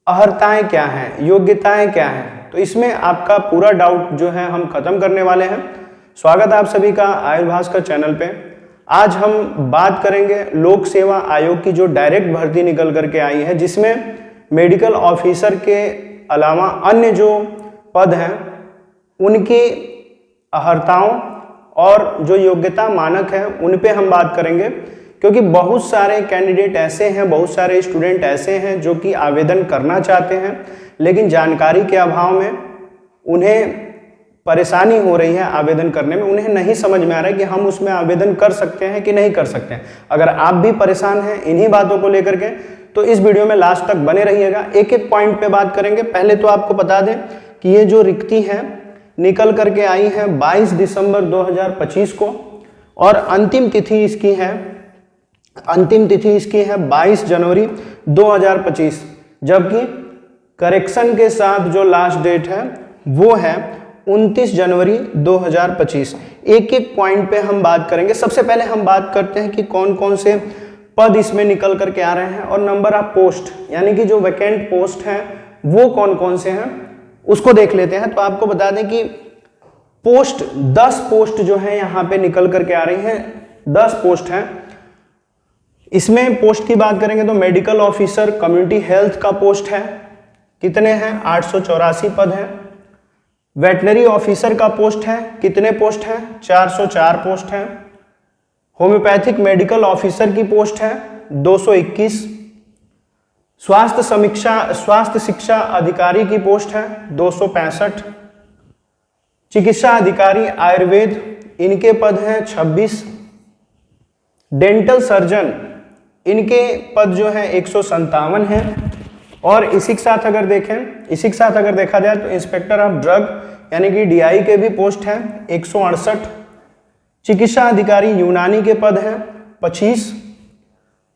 अर्हताएं क्या हैं, योग्यताएं क्या हैं, तो इसमें आपका पूरा डाउट जो है हम खत्म करने वाले हैं। स्वागत है आप सभी का आयुर्भास्कर चैनल पे। आज हम बात करेंगे लोक सेवा आयोग की जो डायरेक्ट भर्ती निकल करके आई है, जिसमें मेडिकल ऑफिसर के अलावा अन्य जो पद हैं उनकी अर्हताओं और जो योग्यता मानक है उन पे हम बात करेंगे, क्योंकि बहुत सारे कैंडिडेट ऐसे हैं, बहुत सारे स्टूडेंट ऐसे हैं जो कि आवेदन करना चाहते हैं, लेकिन जानकारी के अभाव में उन्हें परेशानी हो रही है आवेदन करने में। उन्हें नहीं समझ में आ रहा है कि हम उसमें आवेदन कर सकते हैं कि नहीं कर सकते हैं। अगर आप भी परेशान हैं इन्हीं बातों को लेकर के, तो इस वीडियो में लास्ट तक बने रहिएगा। एक एक पॉइंट पे बात करेंगे। पहले तो आपको बता दें कि ये जो रिक्ति है निकल करके आई है 22 दिसंबर 2025 को, और अंतिम तिथि इसकी है 22 जनवरी 2025, जबकि करेक्शन के साथ जो लास्ट डेट है वो है 29 जनवरी 2025। एक एक पॉइंट पे हम बात करेंगे। सबसे पहले हम बात करते हैं कि कौन कौन से पद इसमें निकल करके आ रहे हैं, और नंबर ऑफ पोस्ट यानी कि जो वैकेंट पोस्ट हैं वो कौन कौन से हैं उसको देख लेते हैं। तो आपको बता दें कि पोस्ट 10 पोस्ट जो है यहाँ पे निकल करके आ रही हैं, 10 पोस्ट हैं। इसमें पोस्ट की बात करेंगे तो मेडिकल ऑफिसर कम्युनिटी हेल्थ का पोस्ट है, कितने हैं 884 पद हैं। वेटनरी ऑफिसर का पोस्ट है, कितने पोस्ट हैं 404 पोस्ट हैं। होम्योपैथिक मेडिकल ऑफिसर की पोस्ट है 221। स्वास्थ्य शिक्षा अधिकारी की पोस्ट है 265। चिकित्सा अधिकारी आयुर्वेद इनके पद हैं 26। डेंटल सर्जन इनके पद जो है 157 हैं। और इसी के साथ अगर देखा जाए तो इंस्पेक्टर ऑफ ड्रग यानी कि डीआई के भी पोस्ट हैं 168। चिकित्सा अधिकारी यूनानी के पद हैं 25।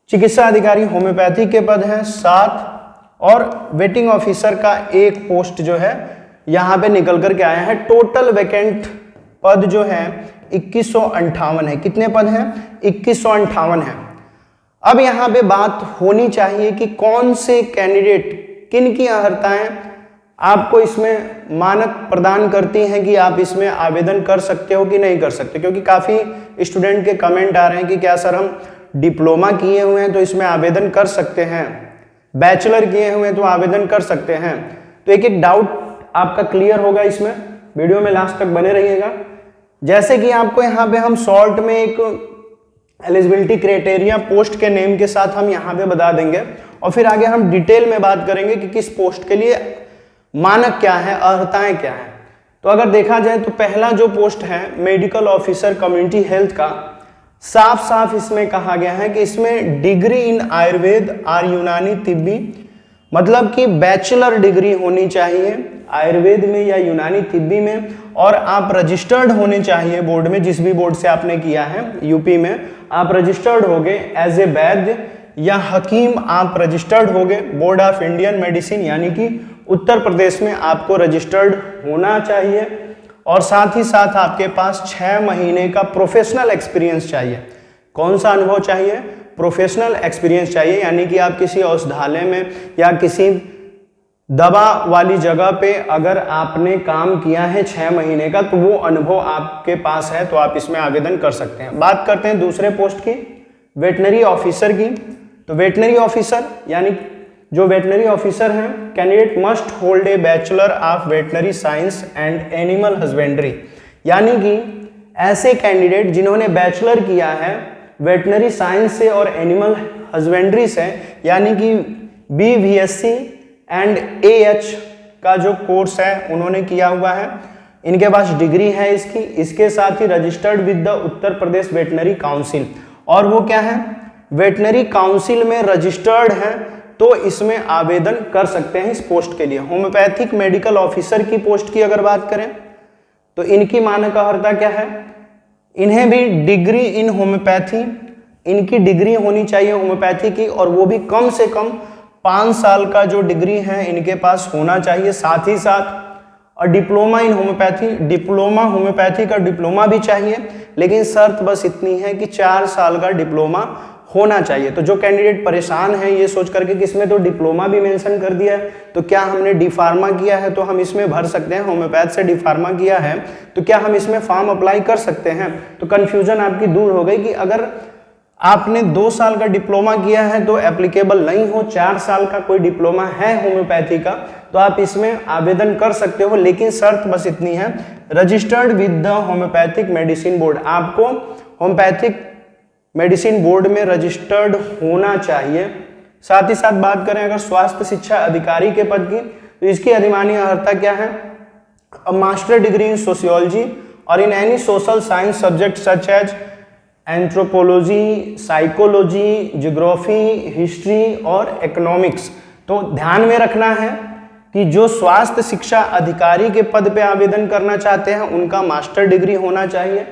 चिकित्सा अधिकारी होम्योपैथी के पद हैं 7। और वेटिंग ऑफिसर का एक पोस्ट जो है यहाँ पे निकल करके आया है। टोटल वैकेंट पद जो है 2158 है। कितने पद हैं 2158 है। अब यहाँ पे बात होनी चाहिए कि कौन से कैंडिडेट किन की अर्हताएं आपको इसमें मानक प्रदान करती हैं कि आप इसमें आवेदन कर सकते हो कि नहीं कर सकते, क्योंकि काफ़ी स्टूडेंट के कमेंट आ रहे हैं कि क्या सर हम डिप्लोमा किए हुए हैं तो इसमें आवेदन कर सकते हैं, बैचलर किए हुए हैं तो आवेदन कर सकते हैं। तो एक एक डाउट आपका क्लियर होगा इसमें, वीडियो में लास्ट तक बने रहिएगा। जैसे कि आपको यहाँ पे हम शॉर्ट में एक एलिजिबिलिटी क्राइटेरिया पोस्ट के नेम के साथ हम यहाँ पे बता देंगे, और फिर आगे हम डिटेल में बात करेंगे कि किस पोस्ट के लिए मानक क्या है, अर्हताएं क्या है। तो अगर देखा जाए तो पहला जो पोस्ट है मेडिकल ऑफिसर कम्युनिटी हेल्थ का, साफ साफ इसमें कहा गया है कि इसमें डिग्री इन आयुर्वेद और यूनानी तिब्बी, मतलब कि बैचलर डिग्री होनी चाहिए आयुर्वेद में या यूनानी तिब्बी में, और आप रजिस्टर्ड होने चाहिए बोर्ड में, जिस भी बोर्ड से आपने किया है। यूपी में आप रजिस्टर्ड होगे एज ए वैद्य या हकीम, आप रजिस्टर्ड होगे। बोर्ड ऑफ इंडियन मेडिसिन यानी कि उत्तर प्रदेश में आपको रजिस्टर्ड होना चाहिए, और साथ ही साथ आपके पास 6 महीने का प्रोफेशनल एक्सपीरियंस चाहिए। कौन सा अनुभव चाहिए, प्रोफेशनल एक्सपीरियंस चाहिए, यानी कि आप किसी औषधालय में या किसी दवा वाली जगह पे अगर आपने काम किया है 6 महीने का, तो वो अनुभव आपके पास है, तो आप इसमें आवेदन कर सकते हैं। बात करते हैं दूसरे पोस्ट की, वेटनरी ऑफिसर की। तो वेटनरी ऑफिसर यानी जो वेटनरी ऑफिसर हैं, candidate must hold a bachelor of veterinary science and animal husbandry, यानी कि ऐसे कैंडिडेट जिन्होंने बैचलर किया है वेटनरी साइंस से और एनिमल हस्बेंड्री से, यानी कि BVSC एंड AH का जो कोर्स है उन्होंने किया हुआ है, इनके पास डिग्री है इसकी। इसके साथ ही registered with the Uttar Pradesh veterinary council, और वो क्या है वेटनरी काउंसिल में रजिस्टर्ड है, तो इसमें आवेदन कर सकते हैं इस पोस्ट के लिए। होम्योपैथिक मेडिकल ऑफिसर की पोस्ट की अगर बात करें तो इनकी मानक अर्हता क्या है, इन्हें भी डिग्री इन होम्योपैथी, इनकी डिग्री होनी चाहिए होम्योपैथी की, और वो भी कम से कम 5 साल का जो डिग्री है इनके पास होना चाहिए। साथ ही साथ और diploma in homeopathy, diploma homeopathy का डिप्लोमा भी चाहिए, लेकिन शर्त बस इतनी है कि 4 साल का डिप्लोमा होना चाहिए। तो जो कैंडिडेट परेशान है ये सोच करके कि इसमें तो डिप्लोमा भी मेंशन कर दिया है, तो क्या हमने डी फार्मा किया है तो हम इसमें भर सकते हैं, होम्योपैथ से डी फार्मा किया है तो क्या हम इसमें फॉर्म अप्लाई कर सकते हैं। तो कंफ्यूजन आपकी दूर हो गई कि अगर आपने 2 साल का डिप्लोमा किया है तो एप्लीकेबल नहीं हो, 4 साल का कोई डिप्लोमा है होम्योपैथी का तो आप इसमें आवेदन कर सकते हो, लेकिन शर्त बस इतनी है, registered with the homeopathic medicine board. आपको होम्योपैथिक मेडिसिन बोर्ड में रजिस्टर्ड होना चाहिए। साथ ही साथ बात करें अगर स्वास्थ्य शिक्षा अधिकारी के पद की, तो इसकी अधिमानी अर्हता क्या है, a master degree in sociology और in any social science subject such as anthropology, psychology, geography, history और इकोनॉमिक्स। तो ध्यान में रखना है कि जो स्वास्थ्य शिक्षा अधिकारी के पद पे आवेदन करना चाहते हैं उनका मास्टर डिग्री होना चाहिए,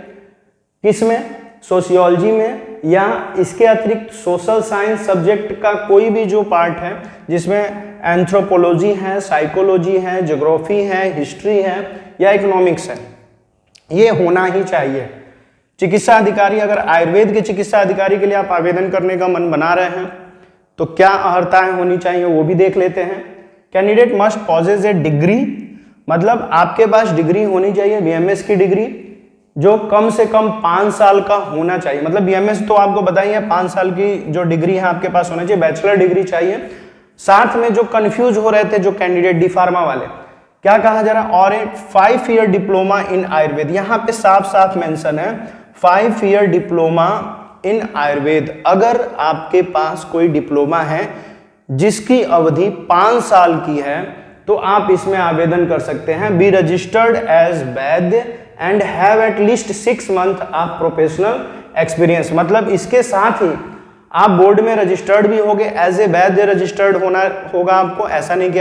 किसमें, सोशियोलॉजी में, या इसके अतिरिक्त सोशल साइंस सब्जेक्ट का कोई भी जो पार्ट है जिसमें एंथ्रोपोलॉजी है, साइकोलॉजी है, ज्योग्राफी है, हिस्ट्री है या इकोनॉमिक्स है, ये होना ही चाहिए। चिकित्सा अधिकारी, अगर आयुर्वेद के चिकित्सा अधिकारी के लिए आप आवेदन करने का मन बना रहे हैं तो क्या अर्हताएं होनी चाहिए वो भी देख लेते हैं। Candidate must possess a degree, मतलब आपके पास डिग्री होनी चाहिए बीएमएस की डिग्री जो कम से कम 5 साल का होना चाहिए। मतलब बीएमएस तो आपको बताइए 5 साल की जो डिग्री है आपके पास होना चाहिए, बैचलर डिग्री चाहिए। साथ में जो कंफ्यूज हो रहे थे जो कैंडिडेट डी फार्मा वाले, क्या कहा जा रहा है, और ए 5 ईयर डिप्लोमा इन आयुर्वेद, यहाँ पे साफ साफ मेंशन है 5 ईयर डिप्लोमा इन आयुर्वेद। अगर आपके पास कोई डिप्लोमा है जिसकी अवधि 5 साल की है तो आप इसमें आवेदन कर सकते हैं। Be registered as Vaidya and have at least 6 month of professional experience, मतलब इसके साथ ही आप बोर्ड में रजिस्टर्ड भी होगे, एज ए वैद्य रजिस्टर्ड होना होगा आपको, ऐसा नहीं कि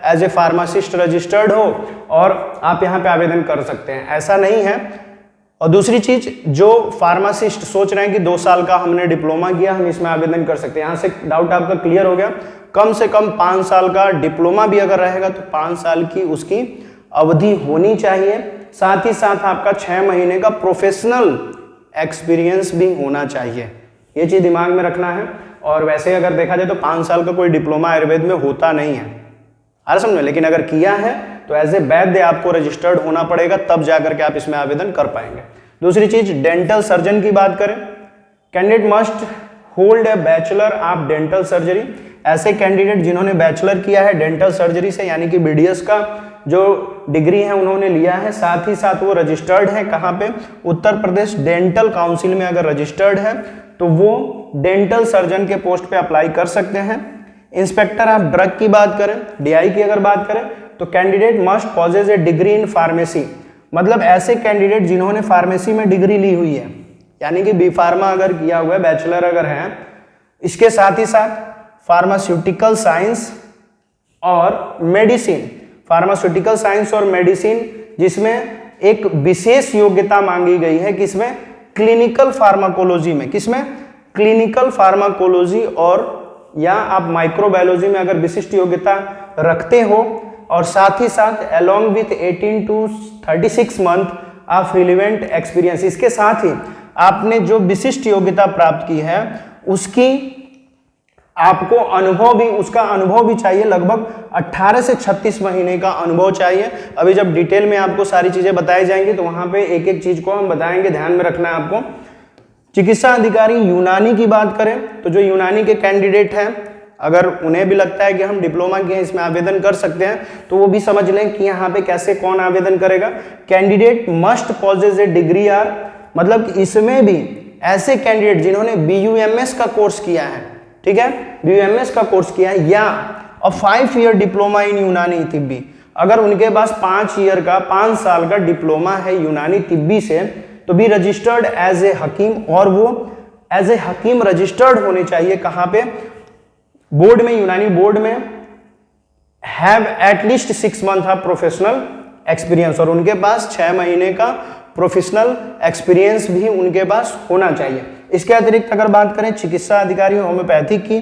एज ए फार्मासिस्ट रजिस्टर्ड हो और आप यहाँ पे आवेदन कर सकते हैं, ऐसा नहीं है। और दूसरी चीज, जो फार्मासिस्ट सोच रहे हैं कि 2 साल का हमने डिप्लोमा किया हम इसमें आवेदन कर सकते हैं, यहाँ से डाउट आपका क्लियर हो गया। कम से कम 5 साल का डिप्लोमा भी अगर रहेगा तो 5 साल की उसकी अवधि होनी चाहिए, साथ ही साथ आपका 6 महीने का प्रोफेशनल एक्सपीरियंस भी होना चाहिए, ये चीज दिमाग में रखना है। और वैसे अगर देखा जाए तो 5 साल का कोई डिप्लोमा आयुर्वेद में होता नहीं है, आ समझ, लेकिन अगर किया है तो एज ए वैद्य आपको रजिस्टर्ड होना पड़ेगा, तब जाकर के आप इसमें आवेदन कर पाएंगे। दूसरी चीज, डेंटल सर्जन की बात करें, candidate must hold a bachelor of dental surgery. ऐसे कैंडिडेट जिन्होंने बैचलर किया है डेंटल सर्जरी से, यानी कि बीडीएस का जो डिग्री है उन्होंने लिया है, साथ ही साथ वो रजिस्टर्ड है कहाँ पे, उत्तर प्रदेश डेंटल काउंसिल में अगर रजिस्टर्ड है तो वो डेंटल सर्जन के पोस्ट पे अप्लाई कर सकते हैं। इंस्पेक्टर ऑफ ड्रग की बात करें, डीआई की अगर बात करें, तो candidate must possess a degree in pharmacy, मतलब ऐसे कैंडिडेट जिन्होंने फार्मेसी में डिग्री ली हुई है, यानी कि बी फार्मा अगर किया हुआ है, बैचलर अगर है, इसके साथ ही साथ फार्मास्यूटिकल साइंस और मेडिसिन, फार्मास्यूटिकल साइंस और मेडिसिन जिसमें एक विशेष योग्यता मांगी गई है, किसमें, क्लिनिकल फार्माकोलॉजी में, किसमें, क्लिनिकल फार्माकोलॉजी, और या आप माइक्रोबायोलॉजी में अगर विशिष्ट योग्यता रखते हो, और साथ ही साथ along with 18 to 36 month of relevant experience, इसके साथ ही आपने जो विशिष्ट योग्यता प्राप्त की है उसकी आपको अनुभव भी, उसका अनुभव भी चाहिए, लगभग 18 से 36 महीने का अनुभव चाहिए। अभी जब डिटेल में आपको सारी चीजें बताई जाएंगी तो वहां पे एक एक चीज को हम बताएंगे, ध्यान में रखना है आपको। चिकित्सा अधिकारी यूनानी की बात करें तो जो यूनानी के कैंडिडेट हैं, अगर उन्हें भी लगता है कि हम डिप्लोमा किए इसमें आवेदन कर सकते हैं तो वो भी समझ लें कि यहाँ पे कैसे कौन आवेदन करेगा। Candidate must possess a degree आर, मतलब इसमें भी ऐसे कैंडिडेट जिन्होंने BUMS का कोर्स किया है, ठीक है, BUMS का कोर्स किया है, या 5 ईयर डिप्लोमा इन यूनानी तिब्बी, अगर उनके पास 5 साल का डिप्लोमा है यूनानी तिब्बी से, तो बी रजिस्टर्ड एज ए हकीम, और वो एज ए हकीम रजिस्टर्ड होने चाहिए कहाँ पे, बोर्ड में, यूनानी बोर्ड में, have at least 6 month of professional experience, और उनके पास 6 महीने का प्रोफेशनल एक्सपीरियंस भी उनके पास होना चाहिए। इसके अतिरिक्त अगर बात करें चिकित्सा अधिकारी होम्योपैथिक की,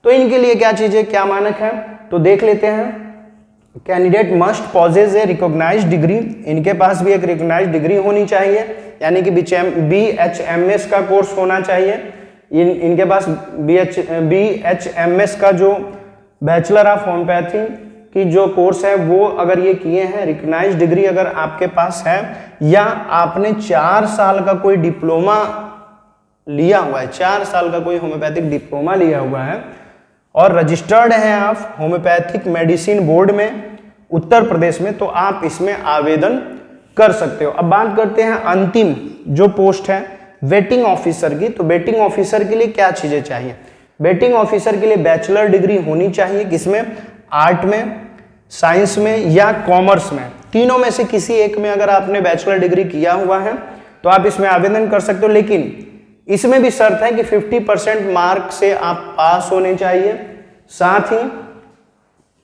तो इनके लिए क्या चीजें, क्या मानक है, तो देख लेते हैं। कैंडिडेट मस्ट पॉजेज ए रिकॉग्नाइज्ड डिग्री, इनके पास भी एक रिकॉग्नाइज्ड डिग्री होनी चाहिए, यानी कि BHMS का कोर्स होना चाहिए, इनके पास BHMS का जो बैचलर ऑफ होम्योपैथी की जो कोर्स है वो अगर ये किए हैं, रिकग्नाइज डिग्री अगर आपके पास है, या आपने 4 साल का कोई डिप्लोमा लिया हुआ है, 4 साल का कोई होम्योपैथिक डिप्लोमा लिया हुआ है और रजिस्टर्ड हैं आप होम्योपैथिक मेडिसिन बोर्ड में उत्तर प्रदेश में, तो आप इसमें आवेदन कर सकते हो। अब बात करते हैं अंतिम जो पोस्ट है वेटिंग ऑफिसर की। तो वेटिंग ऑफिसर के लिए क्या चीजें चाहिए? वेटिंग ऑफिसर के लिए बैचलर डिग्री होनी चाहिए, किसमें? आर्ट में, साइंस में या कॉमर्स में, तीनों में से किसी एक में अगर आपने बैचलर डिग्री किया हुआ है तो आप इसमें आवेदन कर सकते हो। लेकिन इसमें भी शर्त है कि 50% मार्क से आप पास होने चाहिए, साथ ही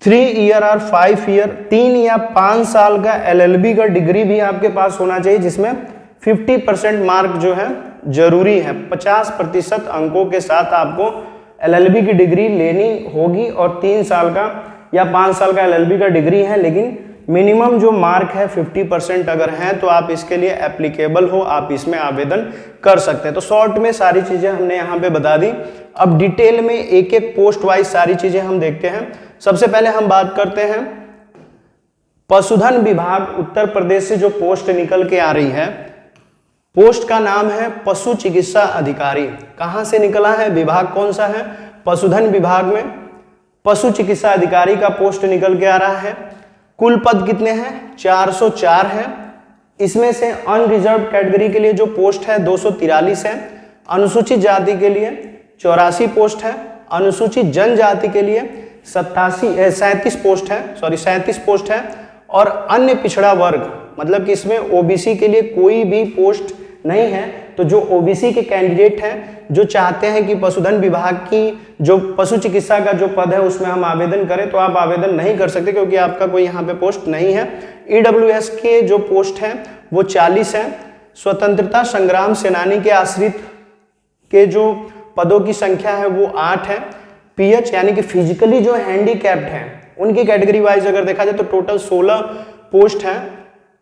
3 ईयर और 5 ईयर 3 या 5 साल का LLB का डिग्री भी आपके पास होना चाहिए, जिसमें 50% मार्क जो है जरूरी है। 50% अंकों के साथ आपको LLB की डिग्री लेनी होगी और 3 साल का या 5 साल का LLB का डिग्री है, लेकिन मिनिमम जो मार्क है 50% अगर है तो आप इसके लिए एप्लीकेबल हो, आप इसमें आवेदन कर सकते हैं। तो शॉर्ट में सारी चीजें हमने यहाँ पे बता दी। अब डिटेल में एक एक पोस्ट वाइज सारी चीजें हम देखते हैं। सबसे पहले हम बात करते हैं पशुधन विभाग उत्तर प्रदेश से जो पोस्ट निकल के आ रही है, पोस्ट का नाम है पशु चिकित्सा अधिकारी। कहां से निकला है? विभाग कौन सा है? पशुधन विभाग में पशु चिकित्सा अधिकारी का पोस्ट निकल के आ रहा है। कुल पद कितने हैं? 404 है। इसमें से अनरिजर्व कैटेगरी के लिए जो पोस्ट है 243 है, अनुसूचित जाति के लिए 84 पोस्ट है, अनुसूचित जनजाति के लिए 37 पोस्ट है और अन्य पिछड़ा वर्ग मतलब कि इसमें OBC के लिए कोई भी पोस्ट नहीं है। तो जो OBC के कैंडिडेट हैं जो चाहते हैं कि पशुधन विभाग की जो पशु चिकित्सा का जो पद है उसमें हम आवेदन करें, तो आप आवेदन नहीं कर सकते क्योंकि आपका कोई यहाँ पे पोस्ट नहीं है। EWS के जो पोस्ट है वो 40 है। स्वतंत्रता संग्राम सेनानी के आश्रित के जो पदों की संख्या है वो 8 है। PH यानी कि फिजिकली जो हैंडीकैप्ड हैं उनकी कैटेगरी वाइज अगर देखा जाए तो टोटल 16 पोस्ट है।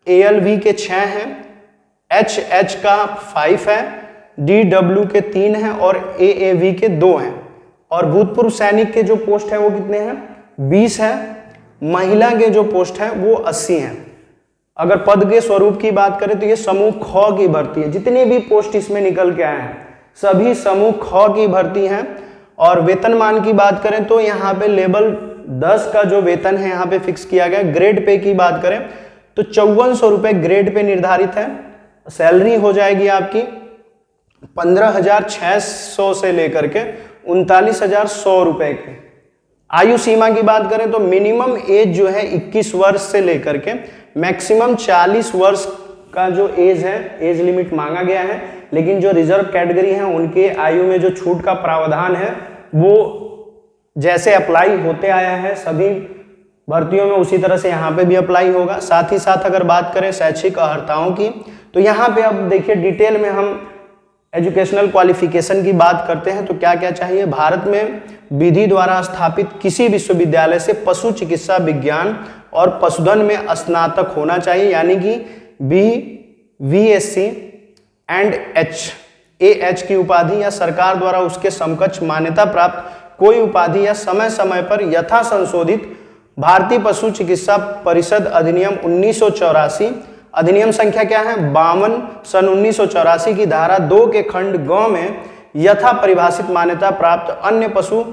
ALV के 6 हैं, HH का 5 है, DW के 3 हैं और AAV के 2 हैं। और भूतपूर्व सैनिक के जो पोस्ट है वो कितने हैं? 20 है। महिला के जो पोस्ट है वो 80 हैं। अगर पद के स्वरूप की बात करें तो ये समूह ख की भर्ती है। जितने भी पोस्ट इसमें निकल के आए हैं सभी समूह ख की भर्ती हैं। और वेतनमान की बात करें तो यहाँ पे लेवल 10 का जो वेतन है यहाँ पे फिक्स किया गया। ग्रेड पे की बात करें तो 5400 रुपए ग्रेड पे निर्धारित है। सैलरी हो जाएगी आपकी 15,600 से लेकर के 39,100 रुपए की। आयु सीमा की बात करें तो मिनिमम एज जो है 21 वर्ष से लेकर के मैक्सिमम 40 वर्ष का जो एज है, एज लिमिट मांगा गया है। लेकिन जो रिजर्व कैटेगरी है उनके आयु में जो छूट का प्रावधान है वो जैसे अप्लाई होते आया है सभी भर्तियों में उसी तरह से यहाँ पे भी अप्लाई होगा। साथ ही साथ अगर बात करें शैक्षिक अर्हताओं की तो यहाँ पे अब देखिए डिटेल में हम एजुकेशनल क्वालिफिकेशन की बात करते हैं तो क्या क्या चाहिए। भारत में विधि द्वारा स्थापित किसी विश्वविद्यालय से पशु चिकित्सा विज्ञान और पशुधन में स्नातक होना चाहिए, यानी कि BVSC एंड AH की उपाधि या सरकार द्वारा उसके समकक्ष मान्यता प्राप्त कोई उपाधि या समय समय पर यथा संशोधित भारतीय पशु चिकित्सा परिषद अधिनियम 1984 अधिनियम संख्या क्या है 52 सन 1984 की धारा 2 के खंड ग में यथा परिभाषित मान्यता प्राप्त अन्य पशु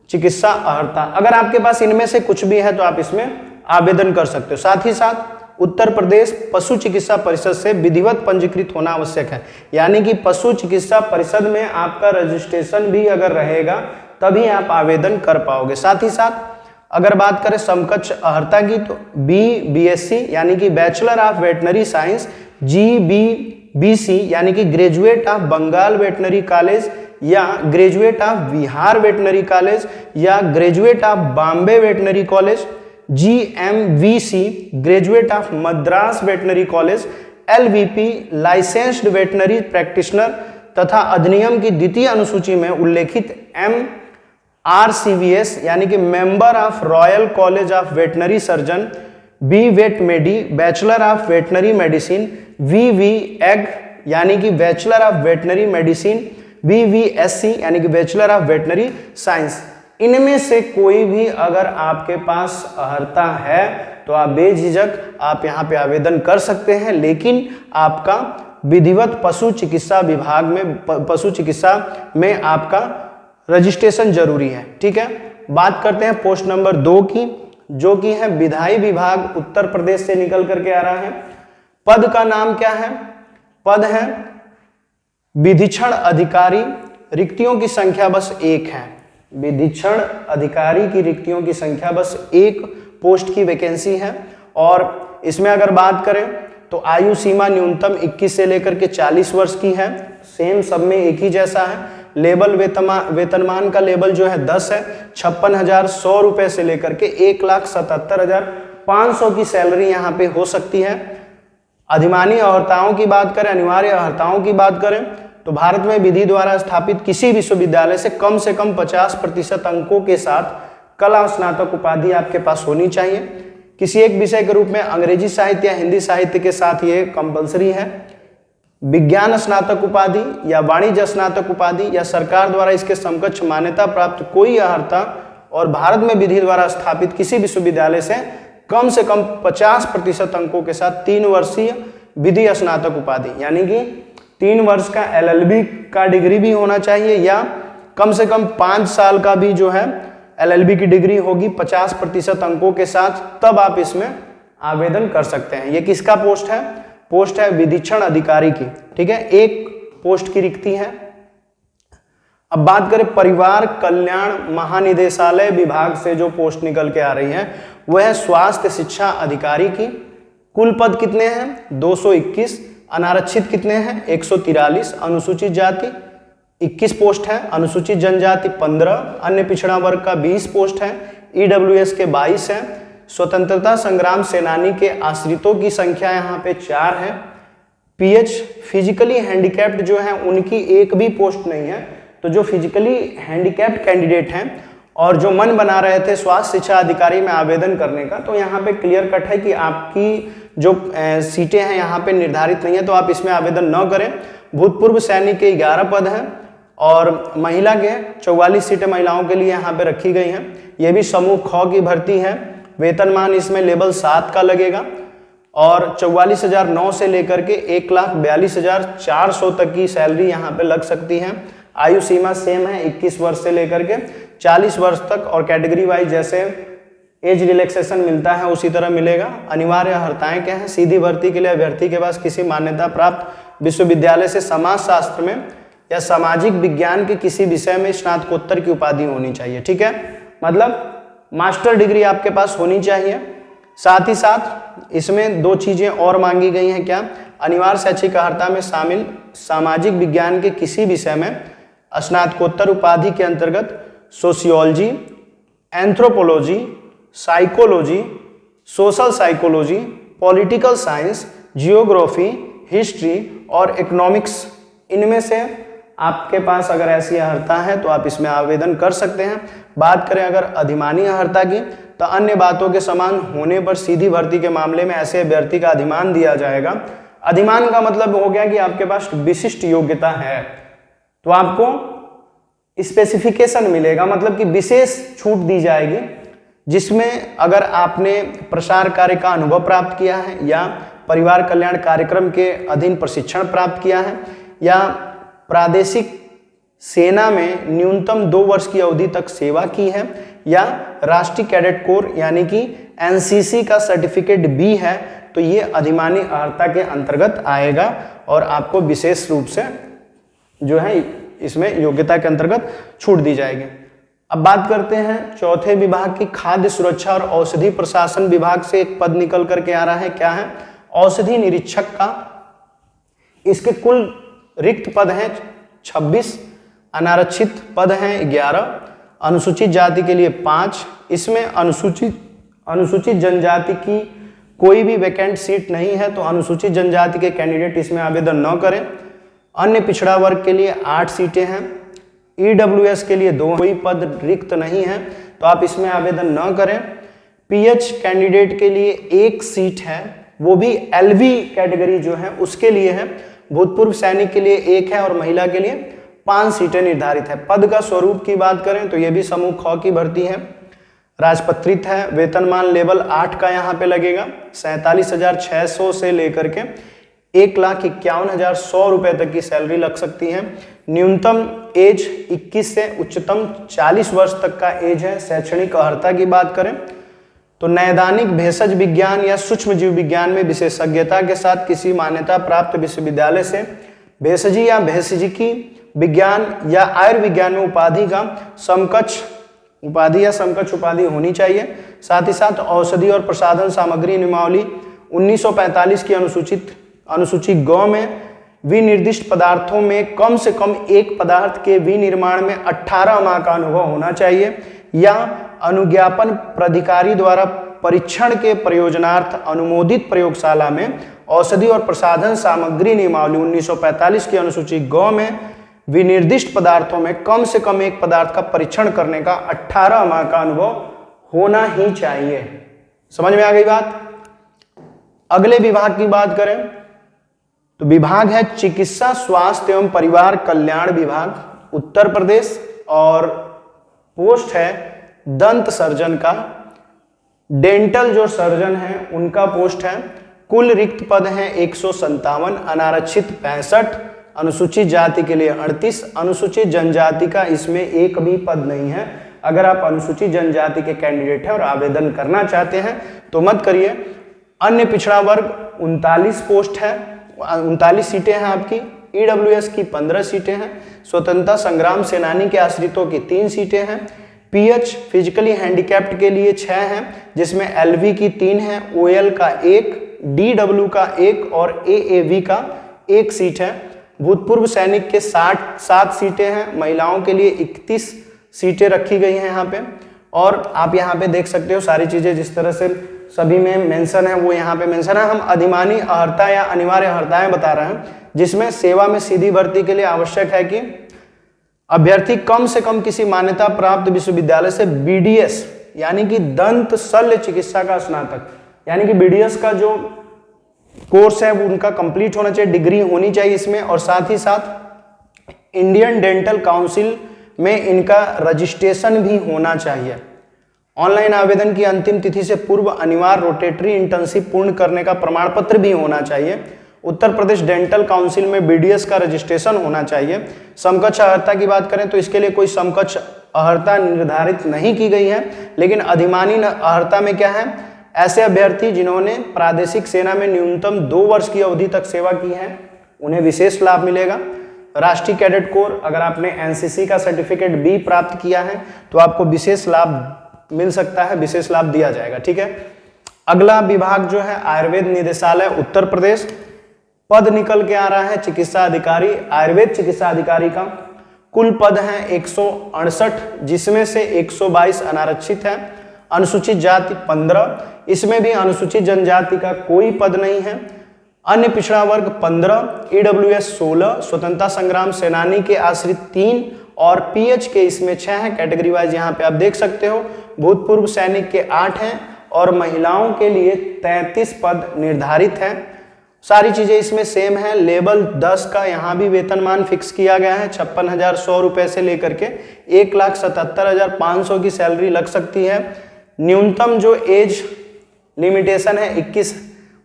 चिकित्सा अर्हता। अगर आपके पास इनमें से कुछ भी है तो आप इसमें आवेदन कर सकते हो। साथ ही साथ उत्तर प्रदेश पशु चिकित्सा परिषद से विधिवत पंजीकृत होना आवश्यक है, यानी कि पशु चिकित्सा परिषद में आपका रजिस्ट्रेशन भी अगर रहेगा तभी आप आवेदन कर पाओगे। साथ ही साथ अगर बात करें समकक्ष अर्हता की तो BBSc यानी कि bachelor of veterinary science, GBBC यानी कि graduate of Bengal veterinary college या graduate of Bihar veterinary college या graduate of Bombay veterinary college, GMVC graduate of Madras veterinary college, LVP licensed veterinary practitioner तथा अधिनियम की द्वितीय अनुसूची में उल्लेखित MRCVS यानी कि member of royal college of veterinary surgeon, BVetMedi bachelor of veterinary medicine, VVEg यानी कि bachelor of veterinary medicine, BVSC यानी कि बैचलर ऑफ वेटनरी साइंस। इनमें से कोई भी अगर आपके पास अर्हता है तो आप बेझिझक आप यहाँ पे आवेदन कर सकते हैं, लेकिन आपका विधिवत पशु चिकित्सा विभाग में, पशु चिकित्सा में आपका रजिस्ट्रेशन जरूरी है। ठीक है, बात करते हैं पोस्ट नंबर 2 की, जो कि है विधायी विभाग, उत्तर प्रदेश से निकल करके आ रहा है। पद का नाम क्या है? पद है विधिक्षण अधिकारी। रिक्तियों की संख्या बस 1 है। विधिक्षण अधिकारी की रिक्तियों की संख्या बस 1 पोस्ट की वैकेंसी है। और इसमें अगर बात करें तो आयु सीमा न्यूनतम 21 से लेकर के 40 वर्ष की है। सेम सब में एक ही जैसा है। लेबल वेतनमान का लेबल जो है 10 है। 56,100 रुपए से लेकर के 1,77,500 की सैलरी यहाँ पे हो सकती है। अधिमानी अर्हताओं की बात करें, अनिवार्य अर्हताओं की बात करें तो भारत में विधि द्वारा स्थापित किसी विश्वविद्यालय से कम 50% अंकों के साथ कला स्नातक उपाधि आपके पास होनी चाहिए। किसी एक विषय के रूप में अंग्रेजी साहित्य या हिंदी साहित्य के साथ ये कंपलसरी है। विज्ञान स्नातक उपाधि या वाणिज्य स्नातक उपाधि या सरकार द्वारा इसके समकक्ष मान्यता प्राप्त कोई अर्हता और भारत में विधि द्वारा स्थापित किसी विश्वविद्यालय से कम 50% अंकों के साथ 3 वर्षीय विधि स्नातक उपाधि, यानी कि 3 वर्ष का LLB का डिग्री भी होना चाहिए या कम से कम 5 साल का भी जो है LLB की डिग्री होगी 50% अंकों के साथ, तब आप इसमें आवेदन कर सकते हैं। ये किसका पोस्ट है? पोस्ट है विधिक्षण अधिकारी की। ठीक है, 1 पोस्ट की रिक्ति है। अब बात करें परिवार कल्याण महानिदेशालय विभाग से जो पोस्ट निकल के आ रही है वह है स्वास्थ्य शिक्षा अधिकारी की। कुल पद कितने हैं? 221। अनारक्षित कितने हैं? 143। अनुसूचित जाति 21 पोस्ट है। अनुसूचित जनजाति 15। अन्य पिछड़ा वर्ग का 20 पोस्ट है। EWS के 22 है। स्वतंत्रता संग्राम सेनानी के आश्रितों की संख्या यहाँ पे 4 है। PH फिजिकली हैंडीकैप्ड जो है उनकी एक भी पोस्ट नहीं है। तो जो फिजिकली हैंडीकैप्ड कैंडिडेट हैं और जो मन बना रहे थे स्वास्थ्य शिक्षा अधिकारी में आवेदन करने का, तो यहाँ पे क्लियर कट है कि आपकी जो सीटें हैं यहाँ पे निर्धारित नहीं है, तो आप इसमें आवेदन न करें। भूतपूर्व सैनिक के 11 पद हैं और महिला के 44 सीटें महिलाओं के लिए यहाँ पे रखी गई हैं। ये भी समूह ख की भर्ती है। वेतनमान इसमें लेवल 7 का लगेगा और 44,009 से लेकर के 1,42,400 तक की सैलरी यहाँ पे लग सकती है। आयु सीमा सेम है, 21 वर्ष से लेकर के 40 वर्ष तक, और कैटेगरी वाइज जैसे एज रिलैक्सेशन मिलता है उसी तरह मिलेगा। अनिवार्य अर्हताएं क्या है? सीधी भर्ती के लिए अभ्यर्थी के पास किसी मान्यता प्राप्त विश्वविद्यालय से समाज शास्त्र में या सामाजिक विज्ञान के किसी विषय में स्नातकोत्तर की उपाधि होनी चाहिए। ठीक है, मतलब मास्टर डिग्री आपके पास होनी चाहिए। साथ ही साथ इसमें 2 चीजें और मांगी गई हैं। क्या? अनिवार्य शैक्षिक अर्हता में शामिल सामाजिक विज्ञान के किसी विषय में स्नातकोत्तर उपाधि के अंतर्गत sociology, anthropology, psychology, social psychology, political science, geography, history और इकोनॉमिक्स, इनमें से आपके पास अगर ऐसी अर्हता है तो आप इसमें आवेदन कर सकते हैं। बात करें अगर अधिमानी अर्हता की, तो अन्य बातों के समान होने पर सीधी भर्ती के मामले में ऐसे अभ्यर्थी का अधिमान दिया जाएगा। अधिमान का मतलब हो गया कि आपके पास विशिष्ट योग्यता है तो आपको स्पेसिफिकेशन मिलेगा, मतलब कि विशेष छूट दी जाएगी, जिसमें अगर आपने प्रसार कार्य का अनुभव प्राप्त किया है या परिवार कल्याण कार्यक्रम के अधीन प्रशिक्षण प्राप्त किया है या प्रादेशिक सेना में न्यूनतम 2 वर्ष की अवधि तक सेवा की है या राष्ट्रीय कैडेट कोर यानी कि NCC का सर्टिफिकेट भी है, तो ये अधिमानी अर्हता के अंतर्गत आएगा और आपको विशेष रूप से जो है इसमें योग्यता के अंतर्गत छूट दी जाएगी। अब बात करते हैं चौथे विभाग की, खाद्य सुरक्षा और औषधि प्रशासन विभाग से एक पद निकल करके आ रहा है। क्या है? औषधि निरीक्षक का। इसके कुल रिक्त पद हैं 26, अनारक्षित पद हैं 11, अनुसूचित जाति के लिए 5। इसमें अनुसूचित जनजाति की कोई भी वैकेंट सीट नहीं है, तो अनुसूचित जनजाति के कैंडिडेट इसमें आवेदन न करें। अन्य पिछड़ा वर्ग के लिए 8 सीटें हैं। EWS के लिए 2, कोई पद रिक्त नहीं है, तो आप इसमें आवेदन न करें। PH कैंडिडेट के लिए 1 सीट है, वो भी LV कैटेगरी जो है उसके लिए है। भूतपूर्व सैनिक के लिए 1 है और महिला के लिए 5 सीटें निर्धारित है। पद का स्वरूप की बात करें तो ये भी समूह ख की भर्ती है, राजपत्रित है, वेतनमान लेवल 8 का यहाँ पे लगेगा, 47,600 से लेकर के 1,51,100 रुपए तक की सैलरी लग सकती है। न्यूनतम एज 21 से उच्चतम 40 वर्ष तक का एज है। शैक्षणिक अर्हता की बात करें तो नैदानिक भेषज विज्ञान या सूक्ष्म जीव विज्ञान में विशेषज्ञता के साथ किसी मान्यता प्राप्त विश्वविद्यालय से भेषजी या भेषजिकी विज्ञान या आयुर्विज्ञान में उपाधि का समकक्ष उपाधि या समकक्ष उपाधि होनी चाहिए। साथ ही साथ औषधि और प्रसाधन सामग्री नियमावली 1945 की अनुसूची ग में विनिर्दिष्ट पदार्थों में कम से कम एक पदार्थ के विनिर्माण में 18 माह का अनुभव होना चाहिए या अनुज्ञापन प्राधिकारी द्वारा परीक्षण के प्रयोजनार्थ अनुमोदित प्रयोगशाला में औषधि और प्रसाधन सामग्री नियमावली 1945 की अनुसूची ग में विनिर्दिष्ट पदार्थों में कम से कम एक पदार्थ का परीक्षण करने का 18 माह का अनुभव होना ही चाहिए। समझ में आ गई बात। अगले विभाग की बात करें तो विभाग है चिकित्सा स्वास्थ्य एवं परिवार कल्याण विभाग, उत्तर प्रदेश, और पोस्ट है दंत सर्जन का। डेंटल जो सर्जन है उनका पोस्ट है। कुल रिक्त पद हैं 157, अनारक्षित 65, अनुसूचित जाति के लिए 38, अनुसूचित जनजाति का इसमें एक भी पद नहीं है। अगर आप अनुसूचित जनजाति के कैंडिडेट हैं और आवेदन करना चाहते हैं तो मत करिए। अन्य पिछड़ा वर्ग 39 पोस्ट है, 39 सीटें हैं आपकी। ईडब्ल्यूएस की 15 सीटें हैं। स्वतंत्रता संग्राम सेनानी के आश्रितों की 3 सीटें हैं। पीएच फिजिकली हैंडीकैप्ड के लिए 6 हैं, जिसमें एलवी की 3 हैं, ओएल का 1, डीडब्ल्यू का 1 और एएवी का 1 सीट है। भूतपूर्व सैनिक के 7 सीटें हैं। महिलाओं के लिए 31 सीटें रखी गई हैं यहाँ पे। और आप यहाँ पे देख सकते हो सारी चीजें जिस तरह से सभी में मेंशन है वो यहाँ पे मेंशन है। हम अधिमानी अर्हता या अनिवार्य अर्हताएं बता रहे हैं, जिसमें सेवा में सीधी भर्ती के लिए आवश्यक है कि अभ्यर्थी कम से कम किसी मान्यता प्राप्त विश्वविद्यालय से बीडीएस यानी कि दंत शल्य चिकित्सा का स्नातक यानी कि बीडीएस का जो कोर्स है वो उनका कंप्लीट होना चाहिए, डिग्री होनी चाहिए इसमें। और साथ ही साथ इंडियन डेंटल काउंसिल में इनका रजिस्ट्रेशन भी होना चाहिए। ऑनलाइन आवेदन की अंतिम तिथि से पूर्व अनिवार्य रोटेटरी इंटर्नशिप पूर्ण करने का प्रमाण पत्र भी होना चाहिए। उत्तर प्रदेश डेंटल काउंसिल में बीडीएस का रजिस्ट्रेशन होना चाहिए। समकक्ष अर्हता की बात करें तो इसके लिए कोई समकक्ष अर्हता निर्धारित नहीं की गई है, लेकिन अधिमानी अर्हता में क्या है, ऐसे अभ्यर्थी जिन्होंने प्रादेशिक सेना में न्यूनतम 2 वर्ष की अवधि तक सेवा की है उन्हें विशेष लाभ मिलेगा। राष्ट्रीय कैडेट कोर, अगर आपने एनसीसी का सर्टिफिकेट बी प्राप्त किया है तो आपको विशेष लाभ मिल सकता है, विशेष लाभ दिया जाएगा। ठीक है। अगला विभाग जो है आयुर्वेद निदेशालय उत्तर प्रदेश। पद निकल के आ रहा है चिकित्सा अधिकारी, आयुर्वेद चिकित्सा अधिकारी का। कुल पद हैं 168, जिसमें से 122 अनारक्षित है। अनुसूचित जाति 15, इसमें भी अनुसूचित जनजाति का कोई पद नहीं है। अन्य पिछड़ा वर्ग 15, ईडब्ल्यूएस 16, स्वतंत्रता संग्राम सेनानी के आश्रित 3 और पीएच के इसमें 6 हैं। कैटेगरी वाइज यहाँ पे आप देख सकते हो। भूतपूर्व सैनिक के 8 हैं और महिलाओं के लिए 33 पद निर्धारित हैं। सारी चीजें इसमें सेम है। लेवल 10 का यहाँ भी वेतनमान फिक्स किया गया है। 56,100 रुपए से लेकर के 1,77,500 की सैलरी लग सकती है। न्यूनतम जो एज लिमिटेशन है 21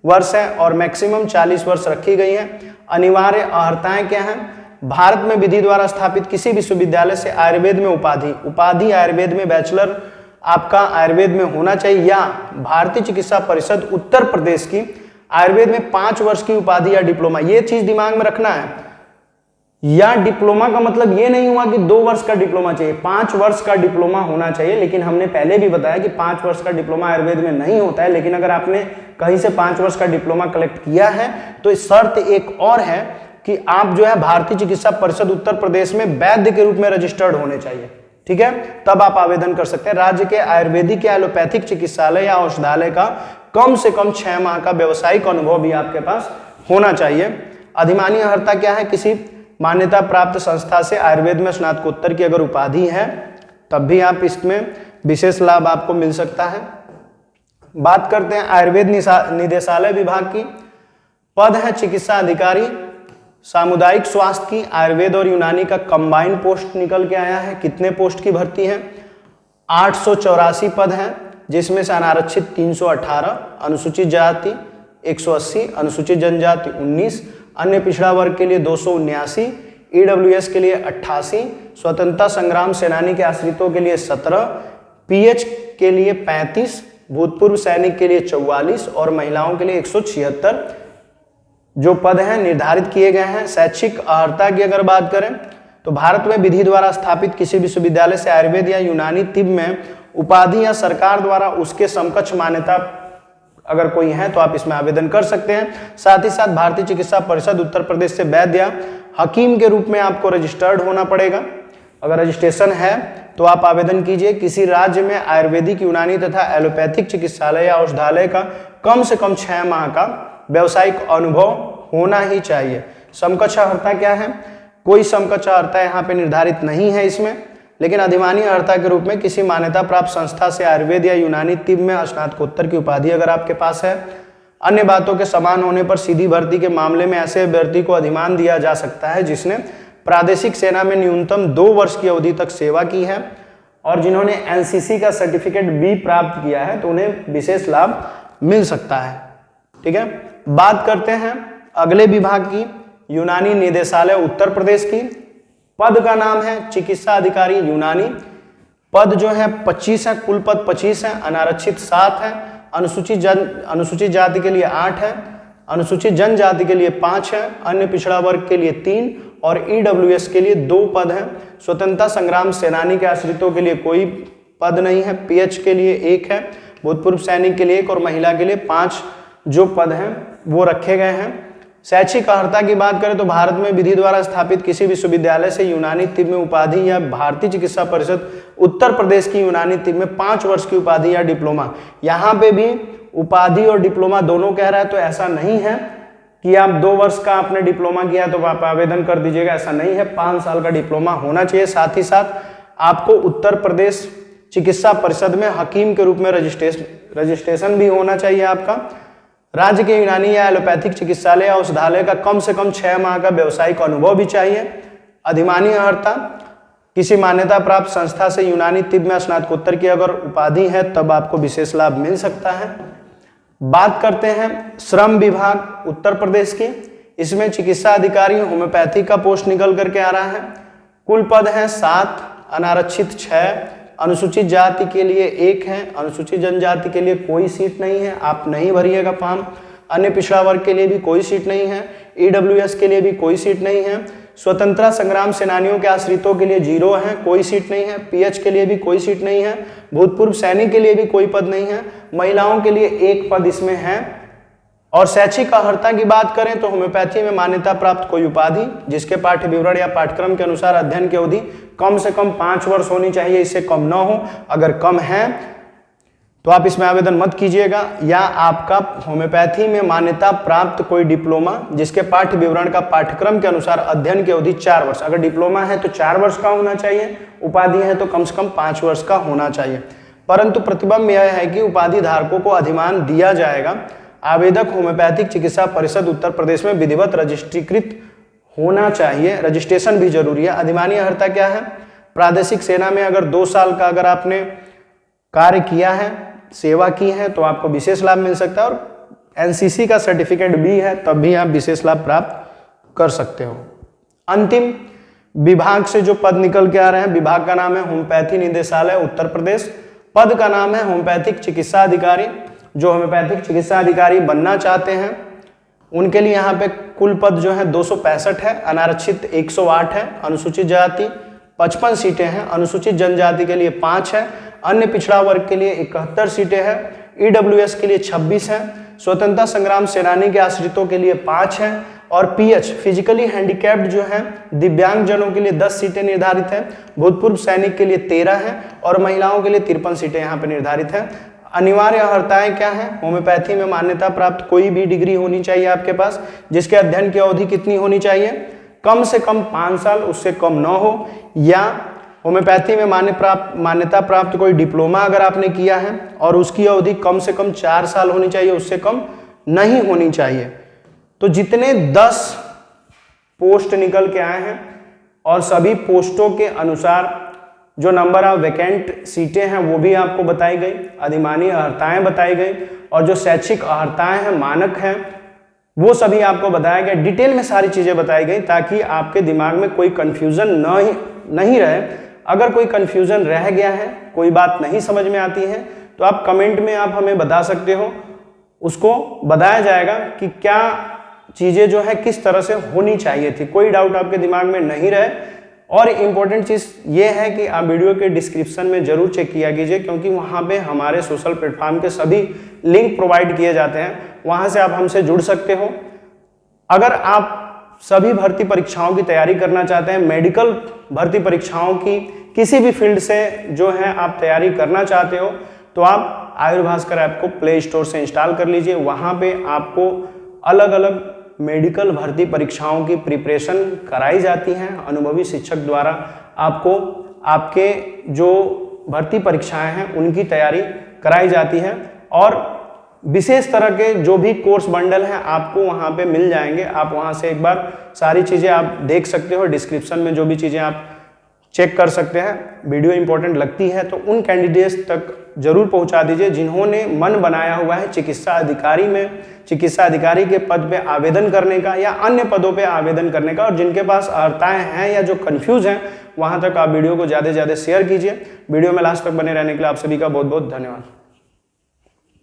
वर्ष है और मैक्सिमम 40 वर्ष रखी गई है। अनिवार्य अर्हताएं क्या हैं, भारत में विधि द्वारा स्थापित किसी विश्वविद्यालय से आयुर्वेद में उपाधि आयुर्वेद में बैचलर आपका आयुर्वेद में होना चाहिए, या भारतीय चिकित्सा परिषद उत्तर प्रदेश की आयुर्वेद में 5 वर्ष की उपाधि या डिप्लोमा। ये चीज दिमाग में रखना है। या डिप्लोमा का मतलब ये नहीं हुआ कि 2 वर्ष का डिप्लोमा चाहिए, 5 वर्ष का डिप्लोमा होना चाहिए। लेकिन हमने पहले भी बताया कि 5 वर्ष का डिप्लोमा आयुर्वेद में नहीं होता है। लेकिन अगर आपने कहीं से 5 वर्ष का डिप्लोमा कलेक्ट किया है तो शर्त एक और है कि आप जो है भारतीय चिकित्सा परिषद उत्तर प्रदेश में वैद्य के रूप में रजिस्टर्ड होने चाहिए। ठीक है, तब आप आवेदन कर सकते हैं। राज्य के आयुर्वेदिक या एलोपैथिक चिकित्सालय या औषधालय का कम से कम 6 माह का व्यावसायिक अनुभव भी आपके पास होना चाहिए। अधिमानी अर्हता क्या है, किसी मान्यता प्राप्त संस्था से आयुर्वेद में स्नातकोत्तर की अगर उपाधि है तब भी आप इसमें विशेष लाभ आपको मिल सकता है। बात करते हैं आयुर्वेद निदेशालय विभाग की। पद है चिकित्सा अधिकारी। सामुदायिक स्वास्थ्य की आयुर्वेद और यूनानी का कंबाइंड पोस्ट निकल के आया है। कितने पोस्ट की भर्ती है? 884 पद हैं, जिसमें से अनारक्षित 318, अनुसूचित जाति 180, अनुसूचित जनजाति 19, अन्य पिछड़ा वर्ग के लिए 279, ईडब्ल्यूएस के लिए 88, स्वतंत्रता संग्राम सेनानी के आश्रितों के लिए 17, पीएच के लिए 35, भूतपूर्व सैनिक के लिए 44 और महिलाओं के लिए 176 जो पद हैं निर्धारित किए गए हैं। शैक्षिक अर्हता की अगर बात करें तो भारत में विधि द्वारा स्थापित किसी विश्वविद्यालय से आयुर्वेद या यूनानी तिब्ब में उपाधि या सरकार द्वारा उसके समकक्ष मान्यता अगर कोई है तो आप इसमें आवेदन कर सकते हैं। साथ ही साथ भारतीय चिकित्सा परिषद उत्तर प्रदेश से वैद्य या हकीम के रूप में आपको रजिस्टर्ड होना पड़ेगा। अगर रजिस्ट्रेशन है तो आप आवेदन कीजिए। किसी राज्य में आयुर्वेदिक, यूनानी तथा एलोपैथिक चिकित्सालय या औषधालय का कम से कम 6 माह का व्यावसायिक अनुभव होना ही चाहिए। समकक्ष अर्हता क्या है? कोई समकक्ष अर्हता यहाँ पे निर्धारित नहीं है इसमें, लेकिन अधिमानी अर्हता के रूप में किसी मान्यता प्राप्त संस्था से आयुर्वेद या यूनानी तिब्ब में स्नातकोत्तर की उपाधि अगर आपके पास है। अन्य बातों के समान होने पर सीधी भर्ती के मामले में ऐसे अभ्यर्थी को अधिमान दिया जा सकता है जिसने प्रादेशिक सेना में न्यूनतम 2 वर्ष की अवधि तक सेवा की है और जिन्होंने एनसीसी का सर्टिफिकेट भी प्राप्त किया है, तो उन्हें विशेष लाभ मिल सकता है। ठीक है, बात करते हैं अगले विभाग की, यूनानी निदेशालय उत्तर प्रदेश की। पद का नाम है चिकित्सा अधिकारी यूनानी। पद जो है 25 है, कुल पद 25 है, अनारक्षित 7 है, अनुसूचित जाति के लिए 8 है, अनुसूचित जनजाति के लिए 5 है, अन्य पिछड़ा वर्ग के लिए 3 और ईडब्ल्यूएस के लिए 2 पद हैं। स्वतंत्रता संग्राम सेनानी के आश्रितों के लिए कोई पद नहीं है। पीएच के लिए 1 है, भूतपूर्व सैनिक के लिए 1 और महिला के लिए 5 जो पद हैं वो रखे गए हैं। शैक्षिक अर्हता की बात करें तो भारत में विधि द्वारा स्थापित किसी विश्वविद्यालय से यूनानी तिब्ब में उपाधि या भारतीय चिकित्सा परिषद उत्तर प्रदेश की यूनानी तिब्ब में 5 वर्ष की उपाधि या डिप्लोमा। यहाँ पे भी उपाधि और डिप्लोमा दोनों कह रहा है, तो ऐसा नहीं है कि आप 2 वर्ष का आपने डिप्लोमा किया तो आप आवेदन कर दीजिएगा, ऐसा नहीं है। 5 साल का डिप्लोमा होना चाहिए। साथ ही साथ आपको उत्तर प्रदेश चिकित्सा परिषद में हकीम के रूप में रजिस्ट्रेशन भी होना चाहिए आपका। राज्य के यूनानी या एलोपैथिक चिकित्सालय या औषधालय का कम से कम 6 माह का व्यावसायिक अनुभव भी चाहिए। अधिमानी अर्हता किसी मान्यता प्राप्त संस्था से यूनानी तिब्ब में स्नातकोत्तर की अगर उपाधि है तब आपको विशेष लाभ मिल सकता है। बात करते हैं श्रम विभाग उत्तर प्रदेश की। इसमें चिकित्सा अधिकारी होम्योपैथी का पोस्ट निकल करके आ रहा है। कुल पद है 7, अनारक्षित 6, अनुसूचित जाति के लिए 1 है, अनुसूचित जनजाति के लिए कोई सीट नहीं है, आप नहीं भरिएगा फॉर्म। अन्य पिछड़ा वर्ग के लिए भी कोई सीट नहीं है, ईडब्ल्यूएस के लिए भी कोई सीट नहीं है, स्वतंत्रता संग्राम सेनानियों के आश्रितों के लिए 0 है, कोई सीट नहीं है, पीएच के लिए भी कोई सीट नहीं है, भूतपूर्व सैनिक के लिए भी कोई पद नहीं है, महिलाओं के लिए 1 पद इसमें है। और शैक्षिक अर्हता की बात करें तो होम्योपैथी में मान्यता प्राप्त कोई उपाधि जिसके पाठ्य विवरण या पाठ्यक्रम के अनुसार अध्ययन की अवधि कम से कम 5 वर्ष होनी चाहिए, इससे कम ना हो। अगर कम है तो आप इसमें आवेदन मत कीजिएगा। या आपका होम्योपैथी में मान्यता प्राप्त कोई डिप्लोमा जिसके पाठ्य विवरण का पाठ्यक्रम के अनुसार अध्ययन की अवधि 4 वर्ष, अगर डिप्लोमा है तो 4 वर्ष का होना चाहिए, उपाधि है तो कम से कम 5 वर्ष का होना चाहिए। परंतु प्रतिबंध यह है कि उपाधि धारकों को अधिमान दिया जाएगा। आवेदक होम्योपैथिक चिकित्सा परिषद उत्तर प्रदेश में विधिवत रजिस्ट्रीकृत होना चाहिए, रजिस्ट्रेशन भी जरूरी है। अधिमानी अर्हता क्या है? प्रादेशिक सेना में अगर 2 साल का अगर आपने कार्य किया है, सेवा की है, तो आपको विशेष लाभ मिल सकता है। और एनसीसी का सर्टिफिकेट भी है तब भी आप विशेष लाभ प्राप्त कर सकते हो। अंतिम विभाग से जो पद निकल के आ रहे हैं, विभाग का नाम है होम्योपैथी निदेशालय उत्तर प्रदेश। पद का नाम है होम्योपैथिक चिकित्सा अधिकारी। जो होम्योपैथिक चिकित्सा अधिकारी बनना चाहते हैं उनके लिए यहाँ पे कुल पद जो है 265 है, अनारक्षित 108 है, अनुसूचित जाति 55 सीटें हैं, अनुसूचित जनजाति के लिए 5 है, अन्य पिछड़ा वर्ग के लिए 71 सीटें हैं, ईडब्ल्यूएस के लिए 26 है, स्वतंत्रता संग्राम सेनानी के आश्रितों के लिए 5 है और पीएच फिजिकली हैंडीकैप्ड जो है दिव्यांग जनों के लिए 10 सीटें निर्धारित है, भूतपूर्व सैनिक के लिए 13 है और महिलाओं के लिए 53 सीटें यहाँ पे निर्धारित है। अनिवार्य अर्हताएं क्या है? होम्योपैथी में मान्यता प्राप्त कोई भी डिग्री होनी चाहिए आपके पास, जिसके अध्ययन की अवधि कितनी होनी चाहिए? कम से कम 5 साल, उससे कम न हो। या होम्योपैथी में मान्यता प्राप्त कोई डिप्लोमा अगर आपने किया है और उसकी अवधि कम से कम 4 साल होनी चाहिए, उससे कम नहीं होनी चाहिए। तो जितने 10 पोस्ट निकल के आए हैं और सभी पोस्टों के अनुसार जो नंबर ऑफ वैकेंट सीटें हैं वो भी आपको बताई गई, अधिमानी अर्हताएं बताई गई और जो शैक्षिक अर्हताएं हैं, मानक हैं, वो सभी आपको बताया गया। डिटेल में सारी चीजें बताई गई ताकि आपके दिमाग में कोई कंफ्यूजन नहीं रहे। अगर कोई कंफ्यूजन रह गया है, कोई बात नहीं समझ में आती है, तो आप कमेंट में आप हमें बता सकते हो, उसको बताया जाएगा कि क्या चीजें जो है किस तरह से होनी चाहिए थी, कोई डाउट आपके दिमाग में नहीं रहे। और इम्पोर्टेंट चीज ये है कि आप वीडियो के डिस्क्रिप्शन में जरूर चेक किया कीजिए, क्योंकि वहां पे हमारे सोशल प्लेटफॉर्म के सभी लिंक प्रोवाइड किए जाते हैं, वहां से आप हमसे जुड़ सकते हो। अगर आप सभी भर्ती परीक्षाओं की तैयारी करना चाहते हैं, मेडिकल भर्ती परीक्षाओं की किसी भी फील्ड से जो है आप तैयारी करना चाहते हो, तो आप आयुर्भास्कर ऐप को प्ले स्टोर से इंस्टॉल कर लीजिए। वहां पे आपको अलग अलग मेडिकल भर्ती परीक्षाओं की प्रिपरेशन कराई जाती हैं अनुभवी शिक्षक द्वारा। आपको आपके जो भर्ती परीक्षाएं हैं उनकी तैयारी कराई जाती है और विशेष तरह के जो भी कोर्स बंडल हैं आपको वहां पे मिल जाएंगे। आप वहां से एक बार सारी चीजें आप देख सकते हो, डिस्क्रिप्शन में जो भी चीजें आप चेक कर सकते हैं। वीडियो इंपॉर्टेंट लगती है तो उन कैंडिडेट्स तक जरूर पहुंचा दीजिए जिन्होंने मन बनाया हुआ है चिकित्सा अधिकारी में, चिकित्सा अधिकारी के पद पे आवेदन करने का या अन्य पदों पे आवेदन करने का, और जिनके पास अर्हताएं हैं या जो कंफ्यूज हैं, वहां तक आप वीडियो को ज़्यादा से ज़्यादा शेयर कीजिए। वीडियो में लास्ट तक बने रहने के लिए आप सभी का बहुत बहुत धन्यवाद।